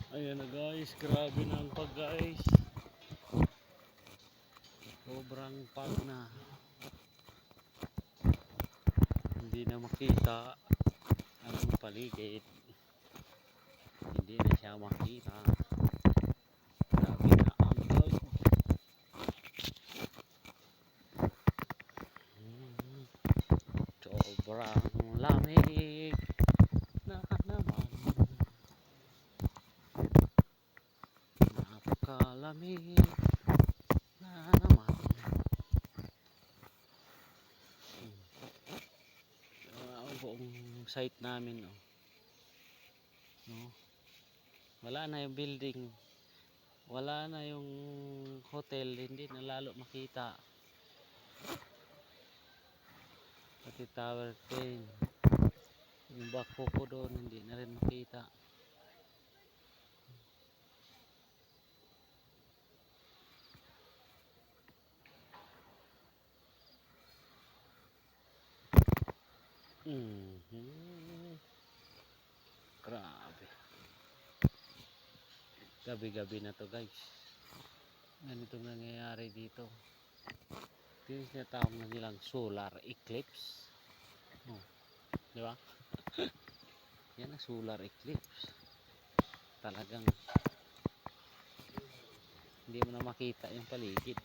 Ayan na guys, grabe na ang pag guys. Sobrang pag na. Hindi na makita ang paligid. Hindi na siya makita. Grabe na ang pag. Sobrang lamig na naman. Napakalamig na naman. Ang buong site namin no. Wala na yung building, wala na yung hotel, hindi na lalo makita. Pati Tower 10, yung bako ko doon hindi na rin makita. Grabe, gabi-gabi na to guys, ganitong nangyayari dito. Tinatawag na nilang solar eclipse. Di ba? Yan ang solar eclipse. Talagang hindi mo na makita yung paligid.